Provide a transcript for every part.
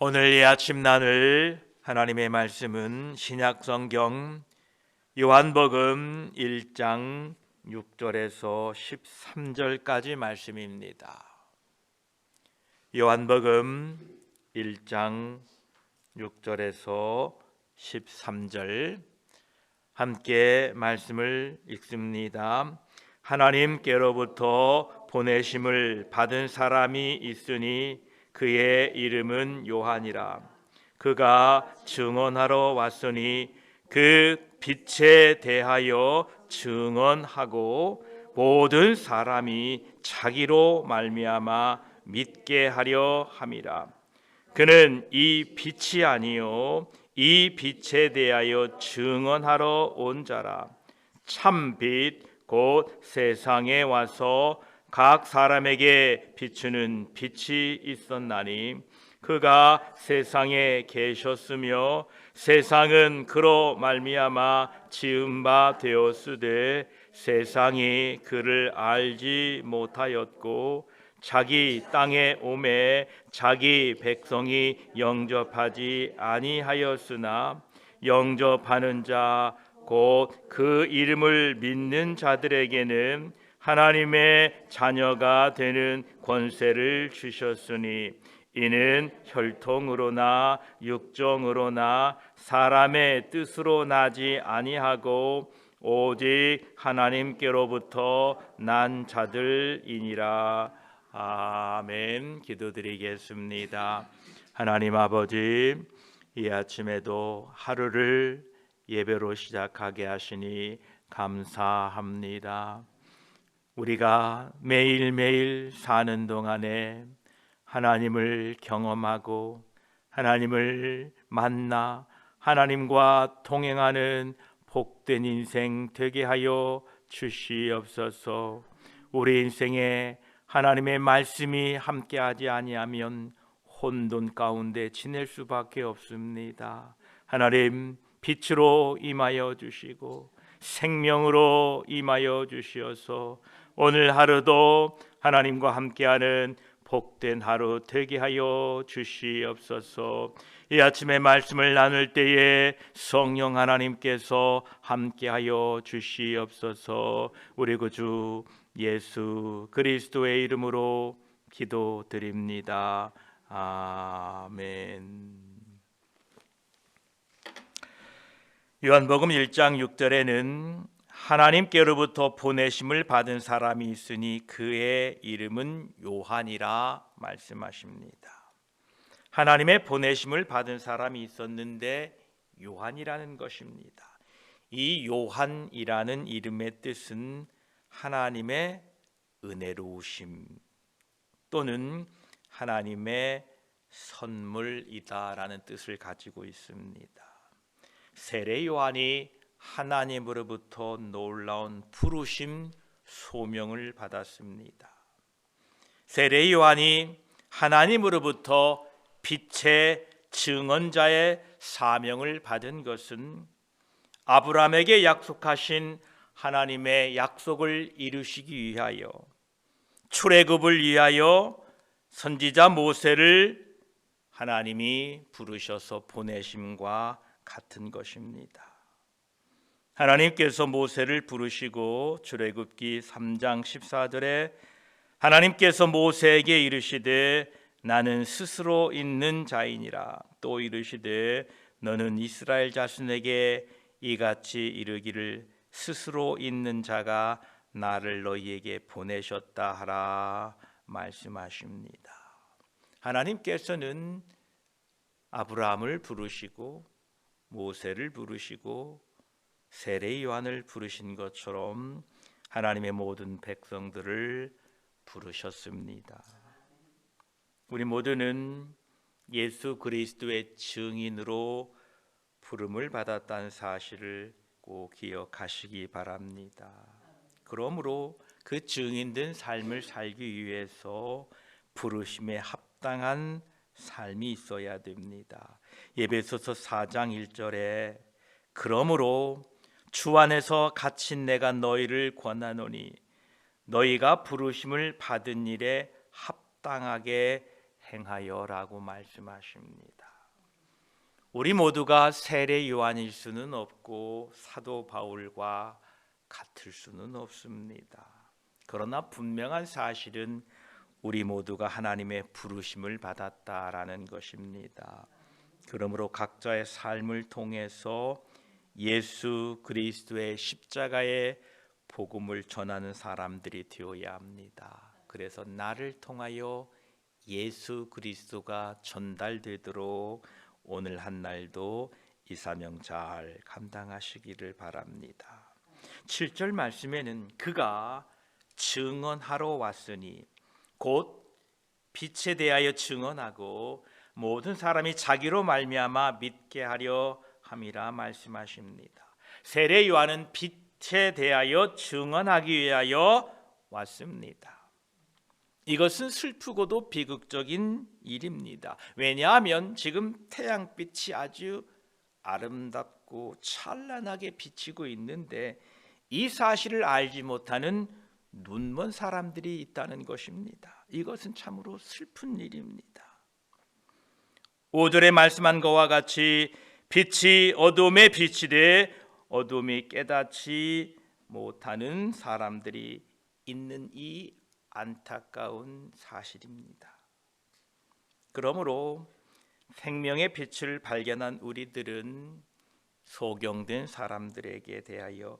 오늘 이 아침 나눌 하나님의 말씀은 신약성경 요한복음 1장 6절에서 13절까지 말씀입니다. 요한복음 1장 6절에서 13절 함께 말씀을 읽습니다. 하나님께로부터 보내심을 받은 사람이 있으니 그의 이름은 요한이라. 그가 증언하러 왔으니 그 빛에 대하여 증언하고 모든 사람이 자기로 말미암아 믿게 하려 함이라. 그는 이 빛이 아니요 이 빛에 대하여 증언하러 온 자라. 참 빛 곧 세상에 와서 각 사람에게 비추는 빛이 있었나니 그가 세상에 계셨으며 세상은 그로 말미암아 지은 바 되었으되 세상이 그를 알지 못하였고 자기 땅에 오매 자기 백성이 영접하지 아니하였으나 영접하는 자 곧 그 이름을 믿는 자들에게는 하나님의 자녀가 되는 권세를 주셨으니 이는 혈통으로나 육정으로나 사람의 뜻으로 나지 아니하고 오직 하나님께로부터 난 자들이니라. 아멘. 기도드리겠습니다. 하나님 아버지, 이 아침에도 하루를 예배로 시작하게 하시니 감사합니다. 우리가 매일매일 사는 동안에 하나님을 경험하고 하나님을 만나 하나님과 동행하는 복된 인생 되게 하여 주시옵소서. 우리 인생에 하나님의 말씀이 함께하지 아니하면 혼돈 가운데 지낼 수밖에 없습니다. 하나님, 빛으로 임하여 주시고 생명으로 임하여 주시어서 오늘 하루도 하나님과 함께하는 복된 하루 되게 하여 주시옵소서. 이 아침에 말씀을 나눌 때에 성령 하나님께서 함께하여 주시옵소서. 우리 구주 예수 그리스도의 이름으로 기도드립니다. 아멘. 요한복음 1장 6절에는 하나님께로부터 보내심을 받은 사람이 있으니 그의 이름은 요한이라 말씀하십니다. 하나님의 보내심을 받은 사람이 있었는데 요한이라는 것입니다. 이 요한이라는 이름의 뜻은 하나님의 은혜로우심 또는 하나님의 선물이다라는 뜻을 가지고 있습니다. 세례 요한이 하나님으로부터 놀라운 부르심 소명을 받았습니다. 세례 요한이 하나님으로부터 빛의 증언자의 사명을 받은 것은 아브라함에게 약속하신 하나님의 약속을 이루시기 위하여 출애굽을 위하여 선지자 모세를 하나님이 부르셔서 보내심과 같은 것입니다. 하나님께서 모세를 부르시고 출애굽기 3장 14절에 하나님께서 모세에게 이르시되 나는 스스로 있는 자이니라. 또 이르시되 너는 이스라엘 자손에게 이같이 이르기를 스스로 있는 자가 나를 너희에게 보내셨다 하라 말씀하십니다. 하나님께서는 아브라함을 부르시고 모세를 부르시고 세례 요한을 부르신 것처럼 하나님의 모든 백성들을 부르셨습니다. 우리 모두는 예수 그리스도의 증인으로 부름을 받았다는 사실을 꼭 기억하시기 바랍니다. 그러므로 그 증인된 삶을 살기 위해서 부르심에 합당한 삶이 있어야 됩니다. 에베소서 4장 1절에 그러므로 주 안에서 갇힌 내가 너희를 권하노니 너희가 부르심을 받은 일에 합당하게 행하여라고 말씀하십니다. 우리 모두가 세례 요한일 수는 없고 사도 바울과 같을 수는 없습니다. 그러나 분명한 사실은 우리 모두가 하나님의 부르심을 받았다라는 것입니다. 그러므로 각자의 삶을 통해서 예수 그리스도의 십자가의 복음을 전하는 사람들이 되어야 합니다. 그래서 나를 통하여 예수 그리스도가 전달되도록 오늘 한 날도 이 사명 잘 감당하시기를 바랍니다. 7절 말씀에는 그가 증언하러 왔으니 곧 빛에 대하여 증언하고 모든 사람이 자기로 말미암아 믿게 하려 함이라 말씀하십니다. 세례 요한은 빛에 대하여 증언하기 위하여 왔습니다. 이것은 슬프고도 비극적인 일입니다. 왜냐하면 지금 태양빛이 아주 아름답고 찬란하게 비치고 있는데 이 사실을 알지 못하는 눈먼 사람들이 있다는 것입니다. 이것은 참으로 슬픈 일입니다. 5절에 말씀한 것과 같이 빛이 어둠에 빛이 돼 어둠이 깨닫지 못하는 사람들이 있는 이 안타까운 사실입니다. 그러므로 생명의 빛을 발견한 우리들은 소경된 사람들에게 대하여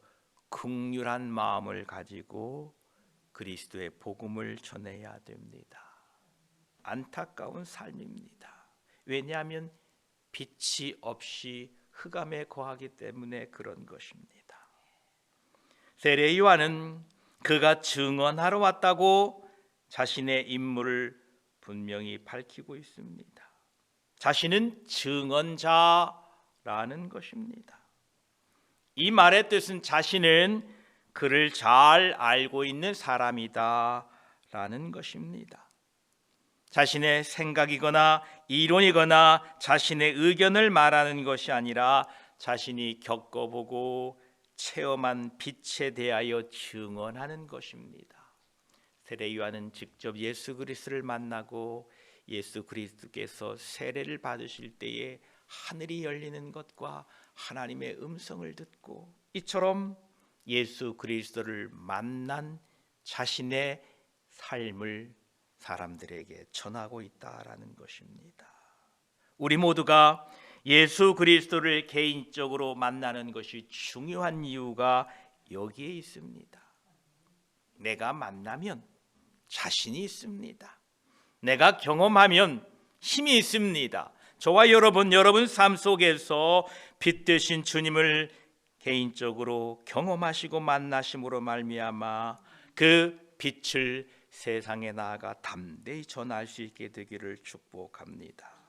긍휼한 마음을 가지고 그리스도의 복음을 전해야 됩니다. 안타까운 삶입니다. 왜냐하면 빛이 없이 흑암에 거하기 때문에 그런 것입니다. 세례 요한은 그가 증언하러 왔다고 자신의 임무를 분명히 밝히고 있습니다. 자신은 증언자라는 것입니다. 이 말의 뜻은 자신은 그를 잘 알고 있는 사람이다 라는 것입니다. 자신의 생각이거나 이론이거나 자신의 의견을 말하는 것이 아니라 자신이 겪어보고 체험한 빛에 대하여 증언하는 것입니다. 세례 요한은 직접 예수 그리스도를 만나고 예수 그리스도께서 세례를 받으실 때에 하늘이 열리는 것과 하나님의 음성을 듣고 이처럼 예수 그리스도를 만난 자신의 삶을 사람들에게 전하고 있다라는 것입니다. 우리 모두가 예수 그리스도를 개인적으로 만나는 것이 중요한 이유가 여기에 있습니다. 내가 만나면 자신이 있습니다. 내가 경험하면 힘이 있습니다. 저와 여러분 삶 속에서 빛 되신 주님을 개인적으로 경험하시고 만나심으로 말미암아 그 빛을 세상에 나아가 담대히 전할 수 있게 되기를 축복합니다.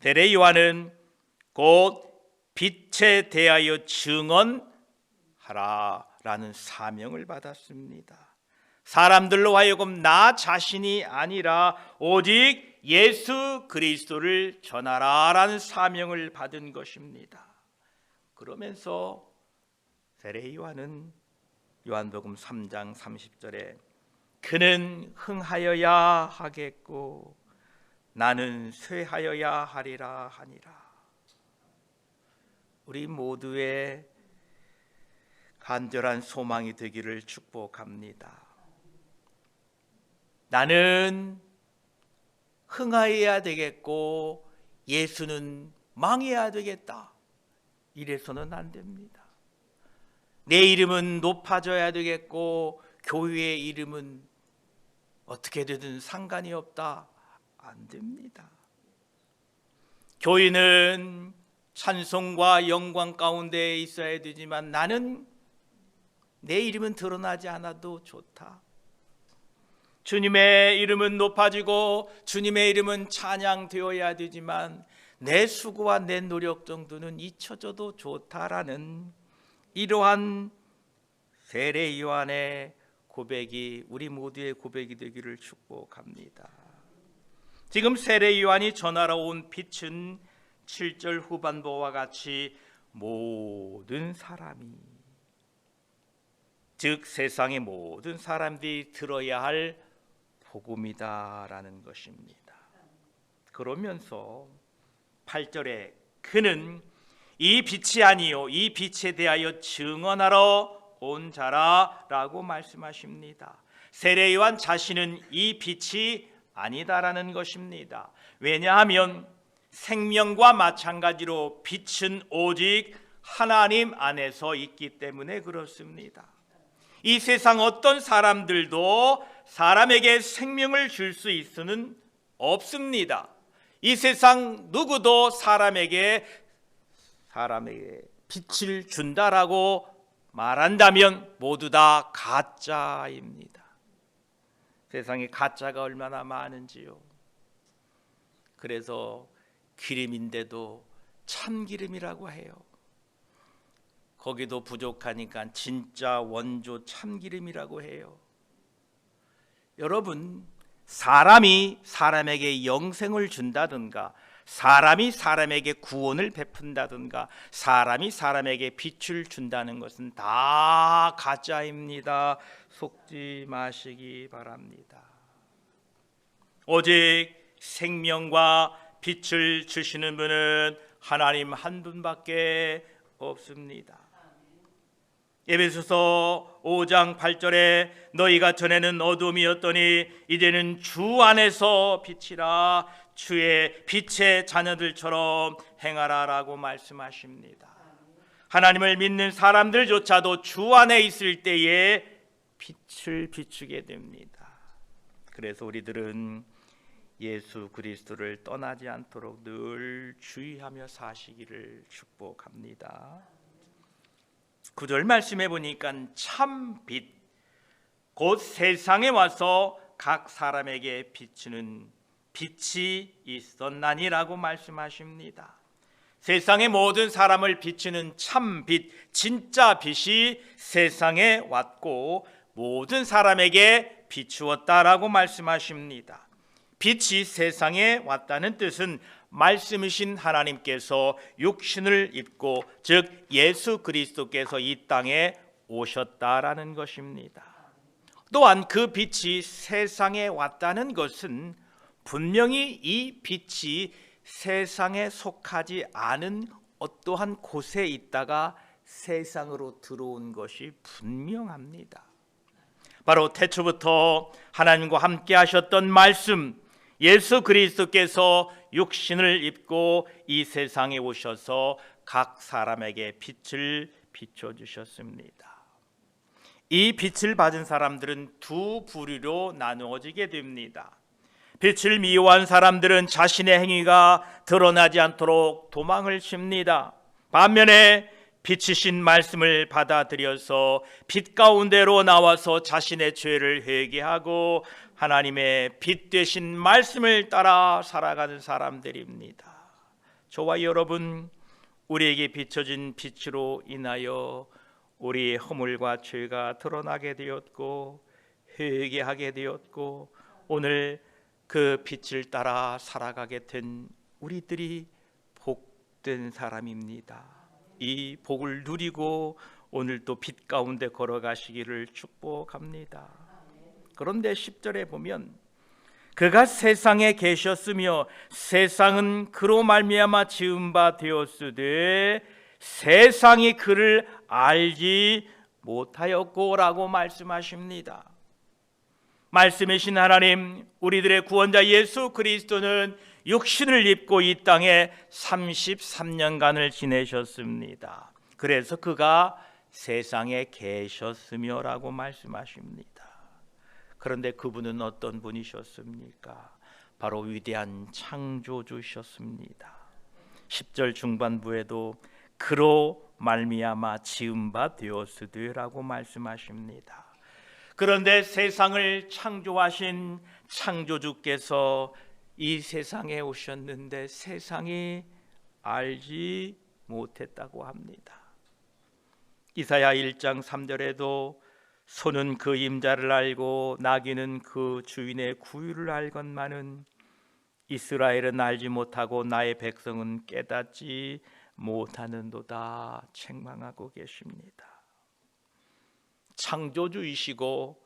세례 요한은 곧 빛에 대하여 증언하라라는 사명을 받았습니다. 사람들로 하여금 나 자신이 아니라 오직 예수 그리스도를 전하라라는 사명을 받은 것입니다. 그러면서 세례 요한은 요한복음 3장 30절에 그는 흥하여야 하겠고 나는 쇠하여야 하리라 하니라. 우리 모두의 간절한 소망이 되기를 축복합니다. 나는 흥하여야 되겠고 예수는 망해야 되겠다. 이래서는 안 됩니다. 내 이름은 높아져야 되겠고 교회의 이름은 어떻게 되든 상관이 없다. 안 됩니다. 교회는 찬송과 영광 가운데 있어야 되지만 나는 내 이름은 드러나지 않아도 좋다. 주님의 이름은 높아지고 주님의 이름은 찬양되어야 되지만 내 수고와 내 노력 정도는 잊혀져도 좋다라는 이러한 세례 요한의 고백이 우리 모두의 고백이 되기를 축복합니다. 지금 세례 요한이 전하러 온 빛은 7절 후반부와 같이 모든 사람이, 즉 세상의 모든 사람들이 들어야 할 복음이다라는 것입니다. 그러면서 8절에 그는 이 빛이 아니요 이 빛에 대하여 증언하러 온 자라라고 말씀하십니다. 세례 요한 자신은 이 빛이 아니다라는 것입니다. 왜냐하면 생명과 마찬가지로 빛은 오직 하나님 안에서 있기 때문에 그렇습니다. 이 세상 어떤 사람들도 사람에게 생명을 줄 수 있으는 없습니다. 이 세상 누구도 사람에게 빛을 준다라고 말한다면 모두 다 가짜입니다. 세상에 가짜가 얼마나 많은지요. 그래서 기름인데도 참기름이라고 해요. 거기도 부족하니까 진짜 원조 참기름이라고 해요. 여러분, 사람이 사람에게 영생을 준다든가, 사람이 사람에게 구원을 베푼다든가, 사람이 사람에게 빛을 준다는 것은 다 가짜입니다. 속지 마시기 바랍니다. 오직 생명과 빛을 주시는 분은 하나님 한 분밖에 없습니다. 에베소서 5장 8절에 너희가 전에는 어둠이었더니 이제는 주 안에서 빛이라 주의 빛의 자녀들처럼 행하라라고 말씀하십니다. 하나님을 믿는 사람들조차도 주 안에 있을 때에 빛을 비추게 됩니다. 그래서 우리들은 예수 그리스도를 떠나지 않도록 늘 주의하며 사시기를 축복합니다. 9절 말씀해 보니까 참 빛, 곧 세상에 와서 각 사람에게 비추는 빛이 있었나니라고 말씀하십니다. 세상의 모든 사람을 비추는 참 빛, 진짜 빛이 세상에 왔고 모든 사람에게 비추었다라고 말씀하십니다. 빛이 세상에 왔다는 뜻은 말씀이신 하나님께서 육신을 입고 즉 예수 그리스도께서 이 땅에 오셨다라는 것입니다. 또한 그 빛이 세상에 왔다는 것은 분명히 이 빛이 세상에 속하지 않은 어떠한 곳에 있다가 세상으로 들어온 것이 분명합니다. 바로 태초부터 하나님과 함께 하셨던 말씀 예수 그리스도께서 육신을 입고 이 세상에 오셔서 각 사람에게 빛을 비춰주셨습니다. 이 빛을 받은 사람들은 두 부류로 나누어지게 됩니다. 빛을 미워한 사람들은 자신의 행위가 드러나지 않도록 도망을 칩니다. 반면에 빛이신 말씀을 받아들여서 빛 가운데로 나와서 자신의 죄를 회개하고 하나님의 빛 되신 말씀을 따라 살아가는 사람들입니다. 저와 여러분, 우리에게 비춰진 빛으로 인하여 우리의 허물과 죄가 드러나게 되었고 회개하게 되었고 오늘 그 빛을 따라 살아가게 된 우리들이 복된 사람입니다. 이 복을 누리고 오늘 또 빛 가운데 걸어가시기를 축복합니다. 그런데 10절에 보면 그가 세상에 계셨으며 세상은 그로 말미암아 지은 바 되었으되 세상이 그를 알지 못하였고라고 말씀하십니다. 말씀이신 하나님, 우리들의 구원자 예수 그리스도는 육신을 입고 이 땅에 33년간을 지내셨습니다. 그래서 그가 세상에 계셨으며라고 말씀하십니다. 그런데 그분은 어떤 분이셨습니까? 바로 위대한 창조주셨습니다. 10절 중반부에도 그로 말미암아 지은 바 되었으되라고 말씀하십니다. 그런데 세상을 창조하신 창조주께서 이 세상에 오셨는데 세상이 알지 못했다고 합니다. 이사야 1장 3절에도 소는 그 임자를 알고 나귀는 그 주인의 구유를 알건만은 이스라엘은 알지 못하고 나의 백성은 깨닫지 못하는도다 책망하고 계십니다. 창조주이시고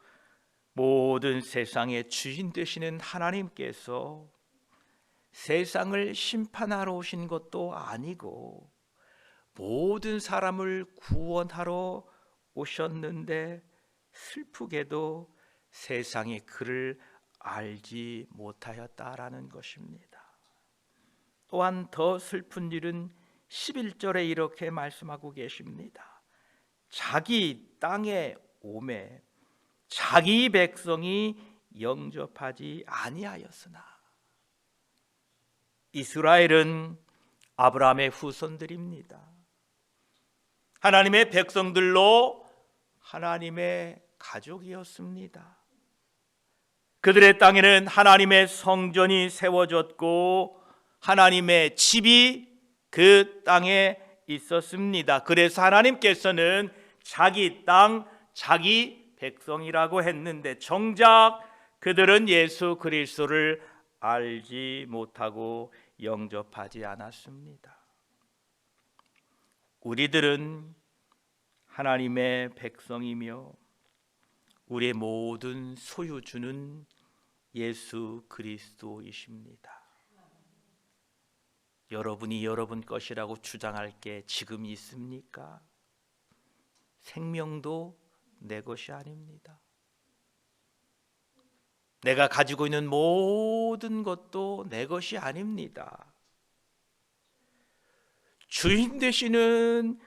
모든 세상의 주인 되시는 하나님께서 세상을 심판하러 오신 것도 아니고 모든 사람을 구원하러 오셨는데 슬프게도 세상이 그를 알지 못하였다라는 것입니다. 또한 더 슬픈 일은 11절에 이렇게 말씀하고 계십니다. 자기 땅에 오매 자기 백성이 영접하지 아니하였으나. 이스라엘은 아브라함의 후손들입니다. 하나님의 백성들로 하나님의 가족이었습니다. 그들의 땅에는 하나님의 성전이 세워졌고 하나님의 집이 그 땅에 있었습니다. 그래서 하나님께서는 자기 땅, 자기 백성이라고 했는데 정작 그들은 예수 그리스도를 알지 못하고 영접하지 않았습니다. 우리들은 하나님의 백성이며 우리의 모든 소유주는 예수 그리스도이십니다. 여러분이 여러분 것이라고 주장할 게 지금 있습니까? 생명도 내 것이 아닙니다. 내가 가지고 있는 모든 것도 내 것이 아닙니다. 주인 되시는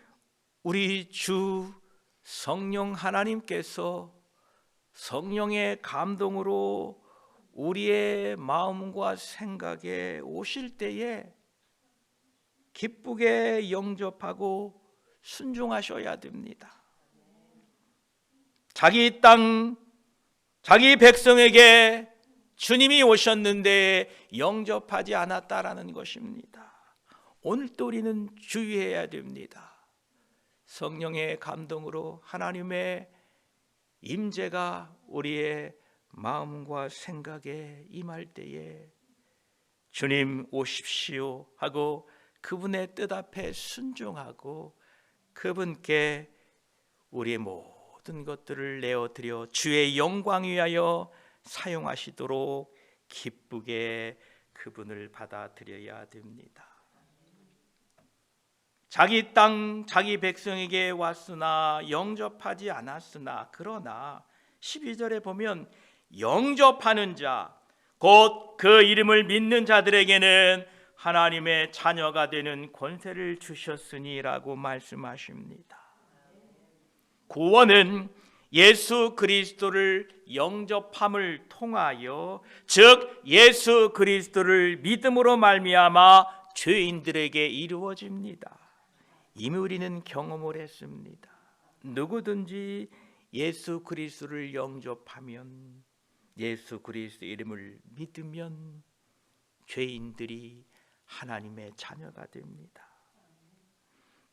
우리 주 성령 하나님께서 성령의 감동으로 우리의 마음과 생각에 오실 때에 기쁘게 영접하고 순종하셔야 됩니다. 자기 땅, 자기 백성에게 주님이 오셨는데 영접하지 않았다라는 것입니다. 오늘도 우리는 주의해야 됩니다. 성령의 감동으로 하나님의 임재가 우리의 마음과 생각에 임할 때에 주님 오십시오 하고 그분의 뜻 앞에 순종하고 그분께 우리의 모든 것들을 내어드려 주의 영광 위하여 사용하시도록 기쁘게 그분을 받아들여야 됩니다. 자기 땅, 자기 백성에게 왔으나 영접하지 않았으나 그러나 12절에 보면 영접하는 자, 곧 그 이름을 믿는 자들에게는 하나님의 자녀가 되는 권세를 주셨으니라고 말씀하십니다. 구원은 예수 그리스도를 영접함을 통하여, 즉 예수 그리스도를 믿음으로 말미암아 죄인들에게 이루어집니다. 이미 우리는 경험을 했습니다. 누구든지 예수 그리스도를 영접하면, 예수 그리스도 이름을 믿으면 죄인들이 하나님의 자녀가 됩니다.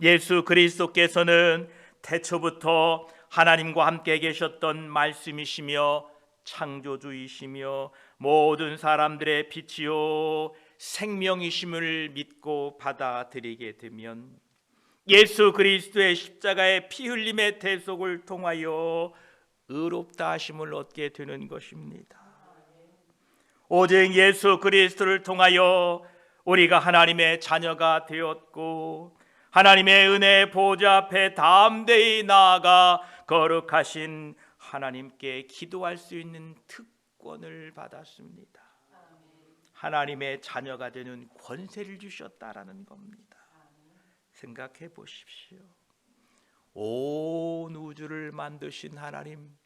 예수 그리스도께서는 태초부터 하나님과 함께 계셨던 말씀이시며 창조주이시며 모든 사람들의 빛이요 생명이심을 믿고 받아들이게 되면 예수 그리스도의 십자가의 피 흘림의 대속을 통하여 의롭다 하심을 얻게 되는 것입니다. 오직 예수 그리스도를 통하여 우리가 하나님의 자녀가 되었고 하나님의 은혜 보좌 앞에 담대히 나아가 거룩하신 하나님께 기도할 수 있는 특권을 받았습니다. 하나님의 자녀가 되는 권세를 주셨다라는 겁니다. 생각해 보십시오. 온 우주를 만드신 하나님,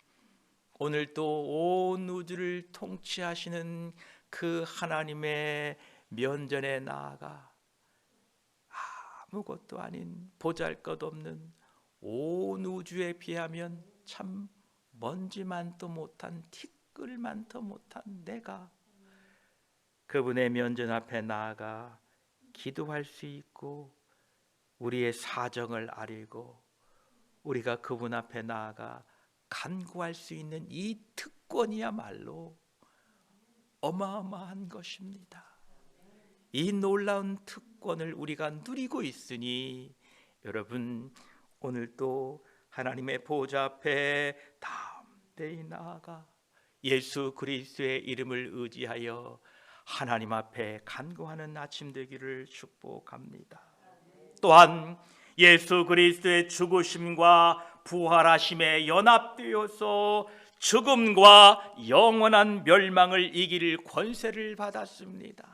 오늘 또 온 우주를 통치하시는 그 하나님의 면전에 나아가 아무것도 아닌 보잘것없는 온 우주에 비하면 참 먼지만도 못한 티끌만도 못한 내가 그분의 면전 앞에 나아가 기도할 수 있고 우리의 사정을 아리고 우리가 그분 앞에 나아가 간구할 수 있는 이 특권이야말로 어마어마한 것입니다. 이 놀라운 특권을 우리가 누리고 있으니 여러분 오늘 또 하나님의 보좌 앞에 담대히 나아가 예수 그리스도의 이름을 의지하여 하나님 앞에 간구하는 아침 되기를 축복합니다. 또한 예수 그리스도의 죽으심과 부활하심에 연합되어서 죽음과 영원한 멸망을 이길 권세를 받았습니다.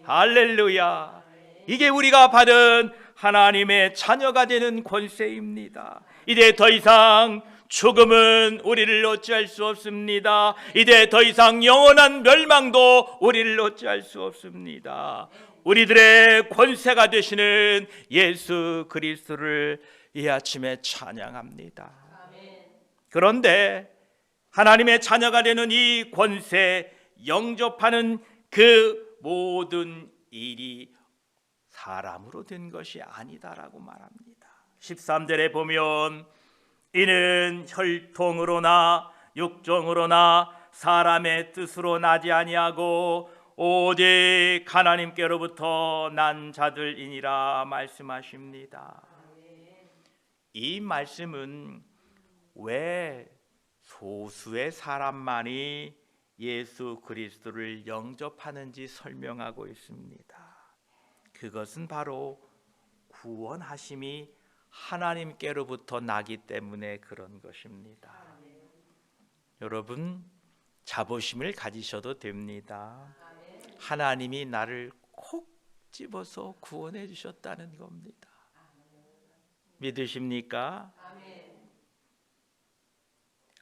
할렐루야. 이게 우리가 받은 하나님의 자녀가 되는 권세입니다. 이제 더 이상 죽음은 우리를 어찌할 수 없습니다. 이제 더 이상 영원한 멸망도 우리를 어찌할 수 없습니다. 우리들의 권세가 되시는 예수 그리스도를 이 아침에 찬양합니다. 그런데 하나님의 자녀가 되는 이 권세, 영접하는 그 모든 일이 사람으로 된 것이 아니다라고 말합니다. 13절에 보면 이는 혈통으로나 육정으로나 사람의 뜻으로 나지 아니하고 오직 하나님께로부터 난 자들이니라 말씀하십니다. 이 말씀은 왜 소수의 사람만이 예수 그리스도를 영접하는지 설명하고 있습니다. 그것은 바로 구원하심이 하나님께로부터 나기 때문에 그런 것입니다. 여러분, 자부심을 가지셔도 됩니다. 하나님이 나를 콕 집어서 구원해 주셨다는 겁니다. 믿으십니까?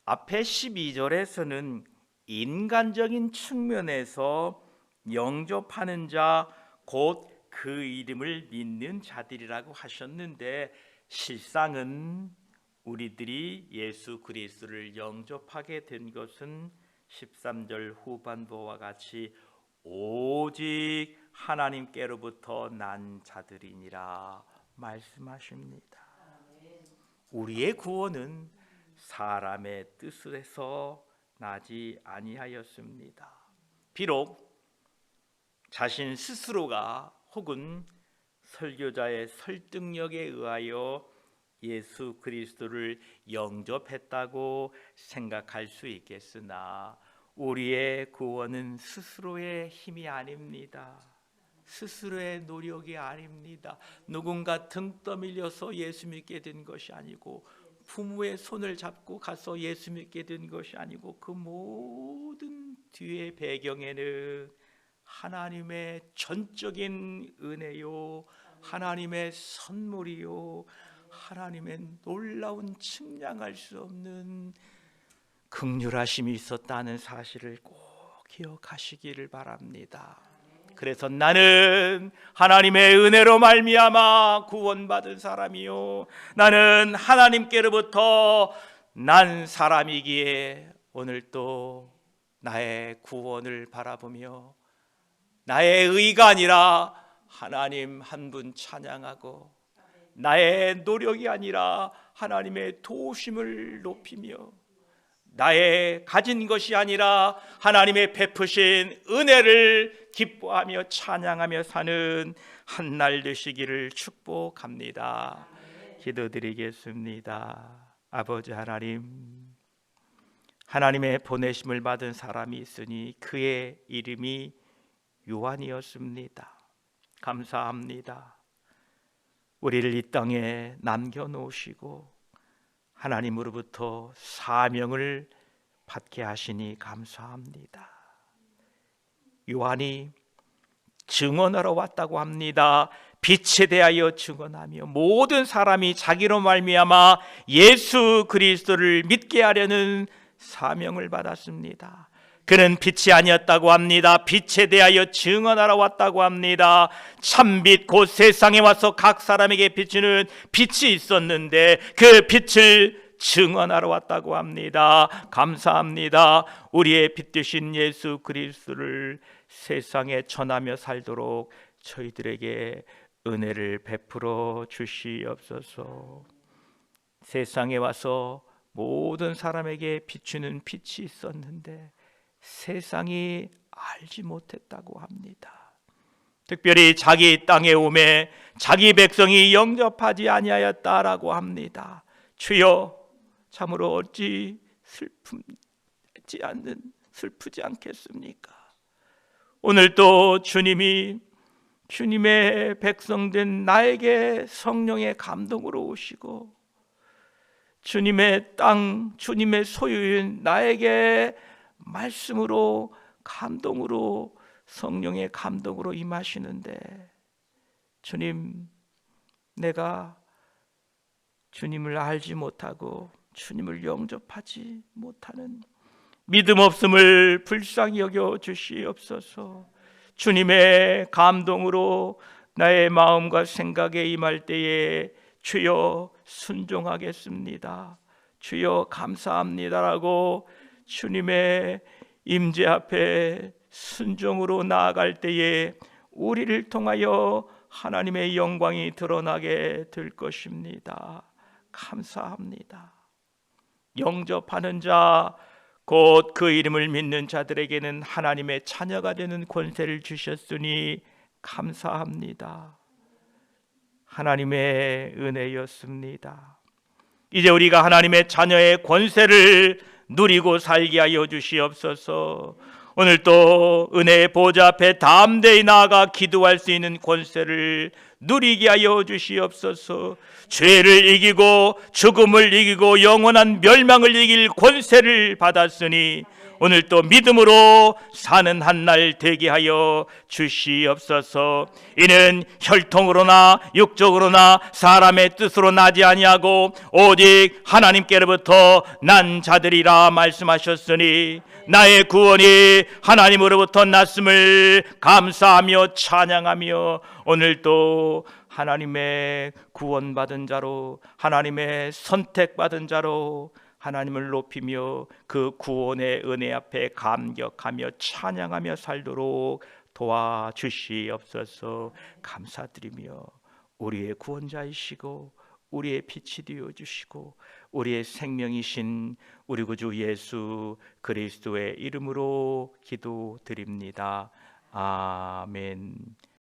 앞에 12절에서는 인간적인 측면에서 영접하는 자, 곧 그 이름을 믿는 자들이라고 하셨는데, 실상은 우리들이 예수 그리스도를 영접하게 된 것은 13절 후반부와 같이 오직 하나님께로부터 난 자들이니라 말씀하십니다. 우리의 구원은 사람의 뜻에서 나지 아니하였습니다. 비록 자신 스스로가 혹은 설교자의 설득력에 의하여 예수 그리스도를 영접했다고 생각할 수 있겠으나 우리의 구원은 스스로의 힘이 아닙니다. 스스로의 노력이 아닙니다. 누군가 등 떠밀려서 예수 믿게 된 것이 아니고, 부모의 손을 잡고 가서 예수 믿게 된 것이 아니고, 그 모든 뒤의 배경에는 하나님의 전적인 은혜요, 하나님의 선물이요, 하나님의 놀라운 측량할 수 없는 긍휼하심이 있었다는 사실을 꼭 기억하시기를 바랍니다. 그래서 나는 하나님의 은혜로 말미암아 구원받은 사람이요, 나는 하나님께로부터 난 사람이기에 오늘 또 나의 구원을 바라보며 나의 의가 아니라 하나님 한 분 찬양하고, 나의 노력이 아니라 하나님의 도우심을 높이며, 나의 가진 것이 아니라 하나님의 베푸신 은혜를 기뻐하며 찬양하며 사는 한 날 되시기를 축복합니다. 기도드리겠습니다. 아버지 하나님, 하나님의 보내심을 받은 사람이 있으니 그의 이름이 요한이었습니다. 감사합니다. 우리를 이 땅에 남겨놓으시고 하나님으로부터 사명을 받게 하시니 감사합니다. 요한이 증언하러 왔다고 합니다. 빛에 대하여 증언하며 모든 사람이 자기로 말미암아 예수 그리스도를 믿게 하려는 사명을 받았습니다. 그는 빛이 아니었다고 합니다. 빛에 대하여 증언하러 왔다고 합니다. 참빛, 곧 세상에 와서 각 사람에게 비추는 빛이 있었는데 그 빛을 증언하러 왔다고 합니다. 감사합니다. 우리의 빛 되신 예수 그리스도를 세상에 전하며 살도록 저희들에게 은혜를 베풀어 주시옵소서. 세상에 와서 모든 사람에게 비추는 빛이 있었는데 세상이 알지 못했다고 합니다. 특별히 자기 땅에 오매 자기 백성이 영접하지 아니하였다라고 합니다. 주여, 참으로 어찌 슬프지 않겠습니까? 오늘도 주님이 주님의 백성된 나에게 성령의 감동으로 오시고 주님의 땅, 주님의 소유인 나에게 말씀으로 감동으로 성령의 감동으로 임하시는데, 주님, 내가 주님을 알지 못하고 주님을 영접하지 못하는 믿음 없음을 불쌍히 여겨 주시옵소서. 주님의 감동으로 나의 마음과 생각에 임할 때에 주여 순종하겠습니다, 주여 감사합니다라고 주님의 임재 앞에 순종으로 나아갈 때에 우리를 통하여 하나님의 영광이 드러나게 될 것입니다. 감사합니다. 영접하는 자, 곧 그 이름을 믿는 자들에게는 하나님의 자녀가 되는 권세를 주셨으니 감사합니다. 하나님의 은혜였습니다. 이제 우리가 하나님의 자녀의 권세를 누리고 살게 하여 주시옵소서. 오늘 또 은혜의 보좌 앞에 담대히 나아가 기도할 수 있는 권세를 누리게 하여 주시옵소서. 죄를 이기고 죽음을 이기고 영원한 멸망을 이길 권세를 받았으니 오늘 또 믿음으로 사는 한날 되게 하여 주시옵소서. 이는 혈통으로나 육적으로나 사람의 뜻으로 나지 아니하고 오직 하나님께로부터 난 자들이라 말씀하셨으니 나의 구원이 하나님으로부터 났음을 감사하며 찬양하며 오늘도 하나님의 구원받은 자로, 하나님의 선택받은 자로 하나님을 높이며 그 구원의 은혜 앞에 감격하며 찬양하며 살도록 도와주시옵소서. 감사드리며 우리의 구원자이시고 우리의 빛이 되어주시고 우리의 생명이신 우리 구주 예수 그리스도의 이름으로 기도드립니다. 아멘.